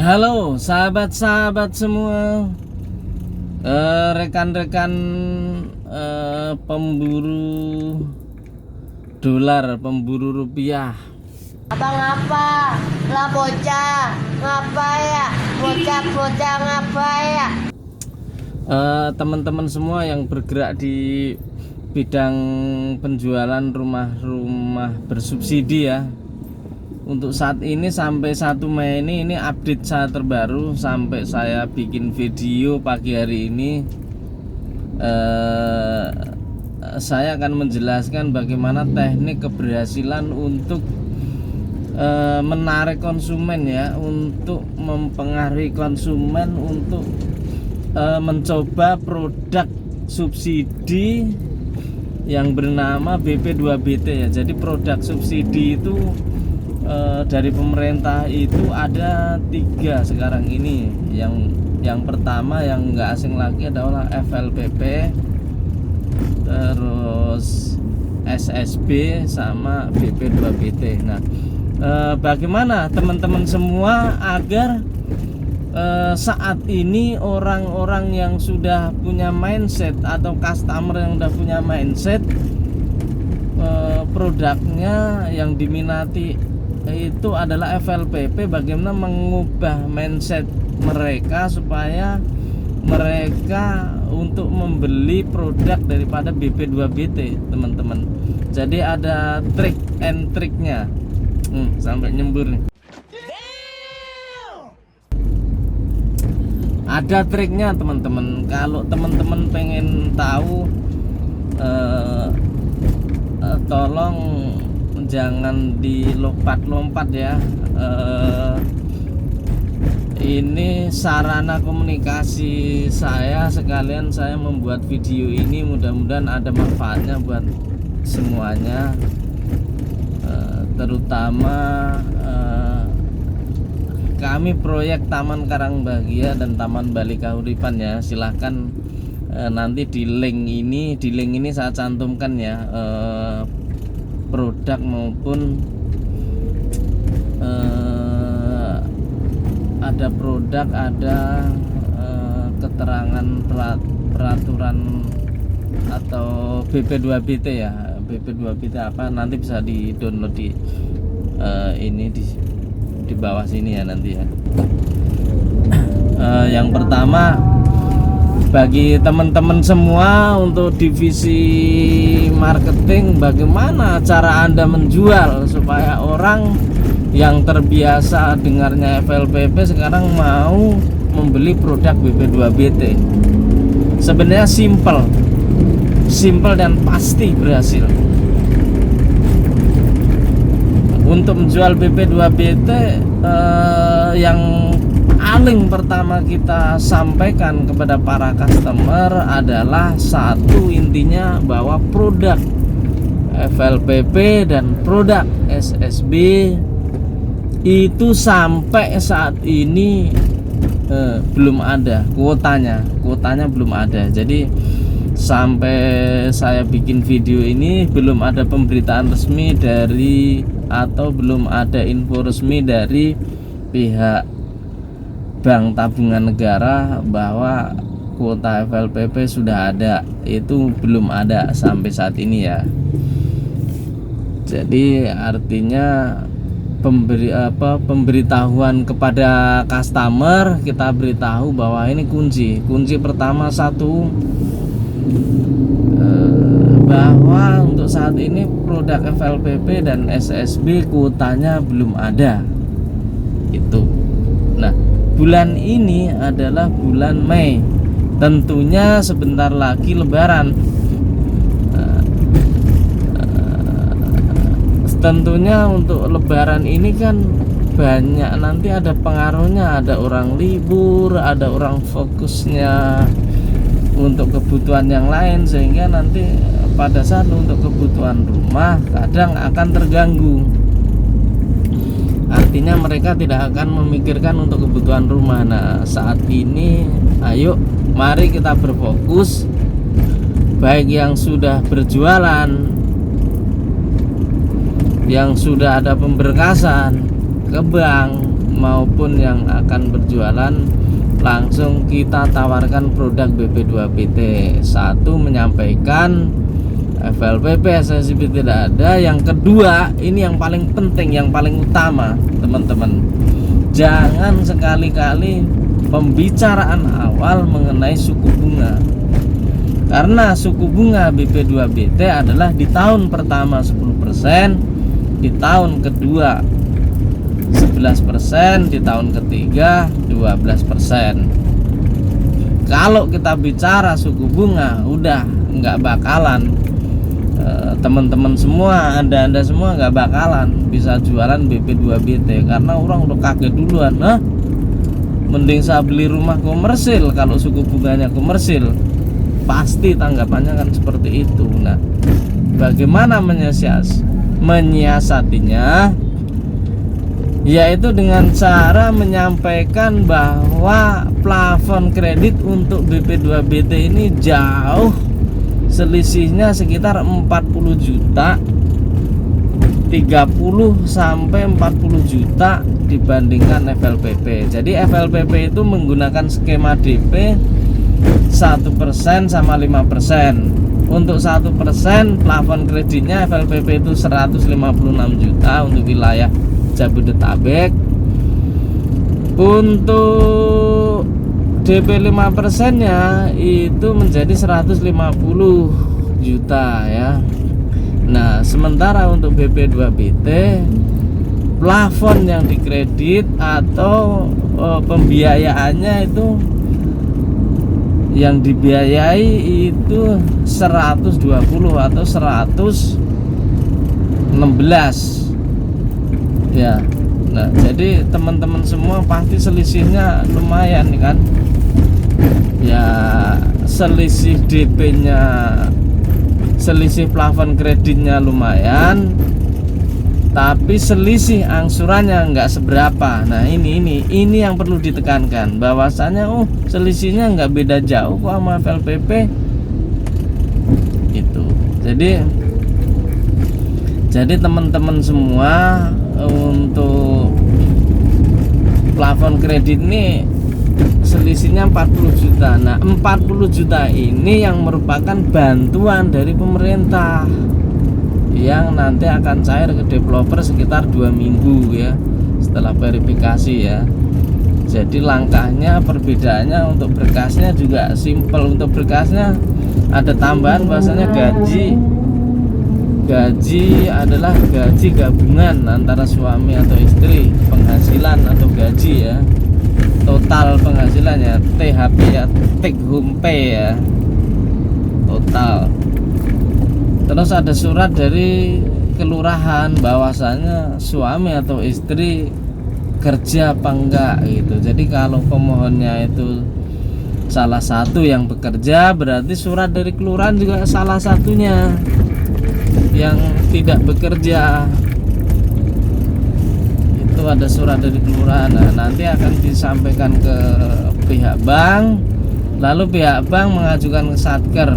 Halo sahabat-sahabat semua, rekan-rekan pemburu dolar, pemburu rupiah. Abang apa? Lah bocah ngapa ya? Bocah ngapa ya? Teman-teman semua yang bergerak di bidang penjualan rumah-rumah bersubsidi ya. Untuk saat ini sampai 1 Mei ini update saya terbaru sampai saya bikin video pagi hari ini. Saya akan menjelaskan bagaimana teknik keberhasilan untuk menarik konsumen ya, untuk mempengaruhi konsumen untuk mencoba produk subsidi yang bernama BP2BT ya. Jadi produk subsidi itu dari pemerintah itu ada 3 sekarang ini. Yang pertama yang nggak asing lagi adalah FLPP, terus SSB sama BP2BT. Nah, bagaimana teman-teman semua agar saat ini orang-orang yang sudah punya mindset atau customer yang sudah punya mindset produknya yang diminati itu adalah FLPP, bagaimana mengubah mindset mereka supaya mereka untuk membeli produk daripada BP2BT, teman-teman. Jadi ada trik and triknya. Sampai nyembur nih. Ada triknya teman-teman. Kalau teman-teman pengen tahu, tolong jangan dilompat-lompat ya. Ini sarana komunikasi saya, sekalian saya membuat video ini, mudah-mudahan ada manfaatnya buat semuanya, terutama kami proyek Taman Karang Bahagia dan Taman Bali Kahuripan ya. Silahkan nanti di link ini saya cantumkan ya, produk maupun ada produk, ada keterangan peraturan atau BP2BT ya. BP2BT apa nanti bisa di download di ini di bawah sini ya nanti ya. Yang pertama, bagi teman-teman semua untuk divisi marketing, bagaimana cara Anda menjual supaya orang yang terbiasa dengarnya FLPP sekarang mau membeli produk BP2BT. Sebenarnya simple dan pasti berhasil. Untuk menjual BP2BT, yang paling pertama kita sampaikan kepada para customer adalah satu, intinya bahwa produk FLPP dan produk SSB itu sampai saat ini belum ada kuotanya belum ada. Jadi sampai saya bikin video ini belum ada pemberitaan resmi dari, atau belum ada info resmi dari pihak Bank Tabungan Negara bahwa kuota FLPP sudah ada. Itu belum ada sampai saat ini ya. Jadi artinya pemberitahuan kepada customer, kita beritahu bahwa ini kunci pertama, satu, bahwa untuk saat ini produk FLPP dan SSB kuotanya belum ada. Itu. Nah, bulan ini adalah bulan Mei. Tentunya sebentar lagi Lebaran. Tentunya untuk Lebaran ini kan banyak nanti ada pengaruhnya, ada orang libur, ada orang fokusnya untuk kebutuhan yang lain, sehingga nanti pada saat untuk kebutuhan rumah kadang akan terganggu. Artinya mereka tidak akan memikirkan untuk kebutuhan rumah. Nah, saat ini ayo mari kita berfokus, baik yang sudah berjualan, yang sudah ada pemberkasan ke bank. maupun yang akan berjualan, langsung kita tawarkan produk BP2PT. Satu, menyampaikan FLPP SSIP tidak ada. Yang kedua, ini yang paling penting, yang paling utama, teman-teman, jangan sekali-kali pembicaraan awal mengenai suku bunga. Karena suku bunga BP2PT adalah di tahun pertama 10%, di tahun kedua 11%, di tahun ketiga 12%. Kalau kita bicara suku bunga, udah nggak bakalan, teman-teman semua, anda semua nggak bakalan bisa jualan BP2PT karena orang udah kaget duluan. Mending saya beli rumah komersil kalau suku bunganya komersil. Pasti tanggapannya kan seperti itu. Nah, bagaimana menyiasatinya? Yaitu dengan cara menyampaikan bahwa plafon kredit untuk BP2PT ini jauh, selisihnya sekitar 40 juta, 30 sampai 40 juta dibandingkan FLPP. Jadi FLPP itu menggunakan skema DP 1% sama 5%. Untuk 1% plafon kreditnya FLPP itu 156 juta untuk wilayah Jabodetabek. Untuk DP 5% nya itu menjadi 150 juta ya. Nah, sementara untuk BP2PT plafon yang dikredit atau pembiayaannya itu, yang dibiayai itu 120 atau 116 ya. Nah, jadi teman-teman semua pasti selisihnya lumayan kan ya. Selisih DP-nya, selisih plafon kreditnya lumayan, tapi selisih angsurannya nggak seberapa. Nah, ini yang perlu ditekankan, bahwasanya selisihnya nggak beda jauh kok sama FLPP itu. Jadi teman-teman semua, untuk plafon kredit ini selisihnya 40 juta. Nah, 40 juta ini yang merupakan bantuan dari pemerintah yang nanti akan cair ke developer sekitar 2 minggu ya setelah verifikasi ya. Jadi langkahnya, perbedaannya untuk berkasnya juga simple. Untuk berkasnya ada tambahan bahasanya gaji adalah gaji gabungan antara suami atau istri, penghasilan atau gaji ya, total penghasilannya, THP ya, take home pay ya, total. Terus ada surat dari kelurahan bahwasanya suami atau istri kerja apa enggak gitu. Jadi kalau pemohonnya itu salah satu yang bekerja, berarti surat dari kelurahan juga salah satunya yang tidak bekerja. Itu ada surat dari kelurahan. Nah, nanti akan disampaikan ke pihak bank, lalu pihak bank mengajukan ke Satker.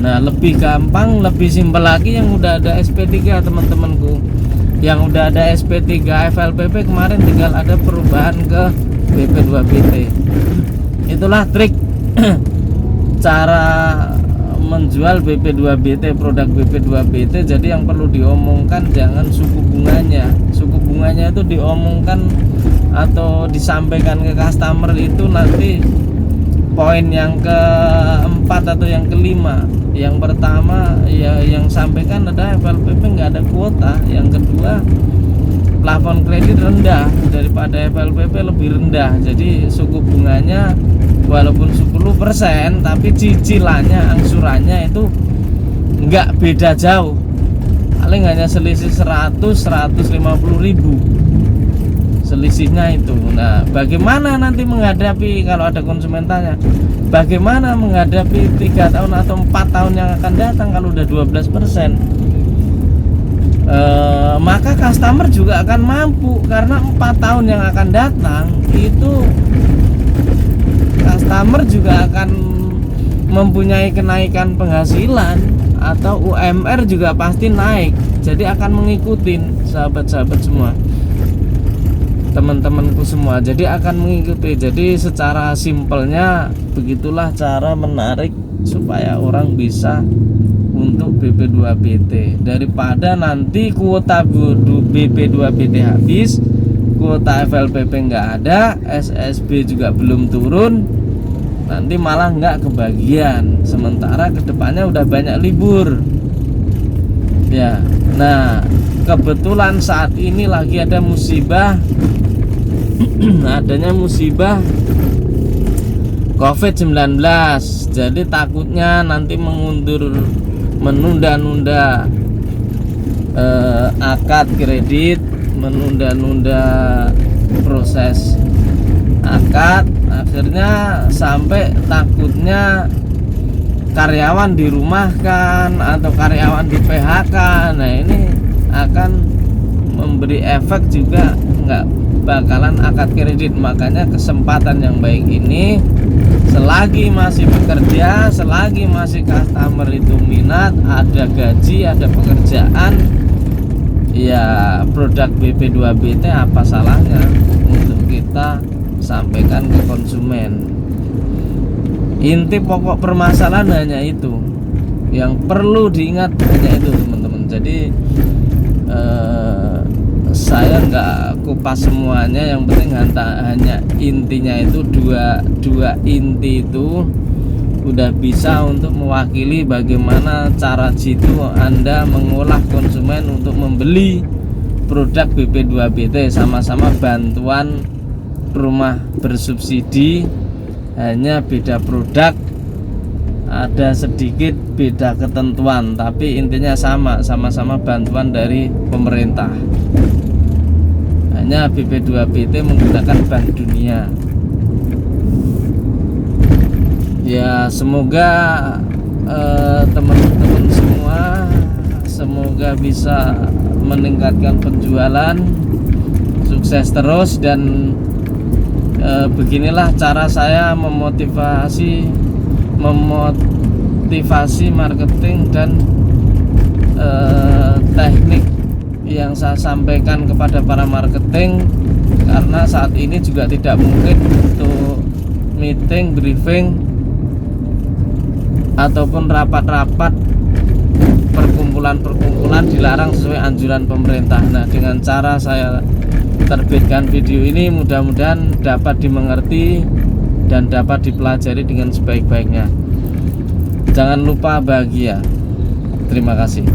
Nah, lebih gampang, lebih simpel lagi yang udah ada SP3 teman-temanku. Yang udah ada SP3 FLPP kemarin tinggal ada perubahan ke BP2PT. Itulah trik cara menjual BP2PT, produk BP2PT. Jadi yang perlu diomongkan jangan suku bunganya. Suku bunganya itu diomongkan atau disampaikan ke customer itu nanti poin yang keempat atau yang kelima. Yang pertama ya, yang sampaikan ada FLPP nggak ada kuota. Yang kedua, plafon kredit rendah daripada FLPP, lebih rendah. Jadi suku bunganya walaupun 10%, tapi cicilannya, angsurannya itu nggak beda jauh, paling hanya selisih 100-150 ribu selisihnya itu. Nah, bagaimana nanti menghadapi, kalau ada konsumen tanya, bagaimana menghadapi 3 tahun atau 4 tahun yang akan datang kalau udah 12%? Maka customer juga akan mampu, karena 4 tahun yang akan datang itu customer juga akan mempunyai kenaikan penghasilan atau UMR juga pasti naik. Jadi akan mengikuti sahabat-sahabat semua. teman-temanku semua, jadi akan mengikuti. Jadi secara simpelnya begitulah cara menarik supaya orang bisa untuk BP2BT, daripada nanti kuota BP2BT habis, kuota FLPP nggak ada, SSB juga belum turun, nanti malah nggak kebagian, sementara kedepannya udah banyak libur ya. Nah, kebetulan saat ini lagi ada musibah adanya musibah COVID-19, jadi takutnya nanti menunda-nunda akad kredit, menunda-nunda proses akad, akhirnya sampai takutnya karyawan dirumahkan atau karyawan di PHK. Nah, ini akan memberi efek juga, nggak bakalan akad kredit. Makanya kesempatan yang baik ini, selagi masih bekerja, selagi masih customer itu minat, ada gaji, ada pekerjaan, ya produk BP2BT apa salahnya untuk kita sampaikan ke konsumen. Inti pokok permasalahan hanya itu, yang perlu diingat hanya itu teman-teman. Jadi saya nggak kupas semuanya, yang penting hanya intinya itu dua inti itu udah bisa untuk mewakili bagaimana cara jitu Anda mengolah konsumen untuk membeli produk BP2BT. Sama-sama bantuan rumah bersubsidi, hanya beda produk, ada sedikit beda ketentuan, tapi intinya sama-sama bantuan dari pemerintah. Hanya BP2BT menggunakan Bank Dunia. Ya, semoga teman-teman semua semoga bisa meningkatkan penjualan, sukses terus. Dan beginilah cara saya memotivasi marketing dan teknik yang saya sampaikan kepada para marketing, karena saat ini juga tidak mungkin untuk meeting, briefing ataupun rapat-rapat, perkumpulan dilarang sesuai anjuran pemerintah. Nah, dengan cara saya terbitkan video ini, mudah-mudahan dapat dimengerti dan dapat dipelajari dengan sebaik-baiknya. Jangan lupa bahagia. Terima kasih.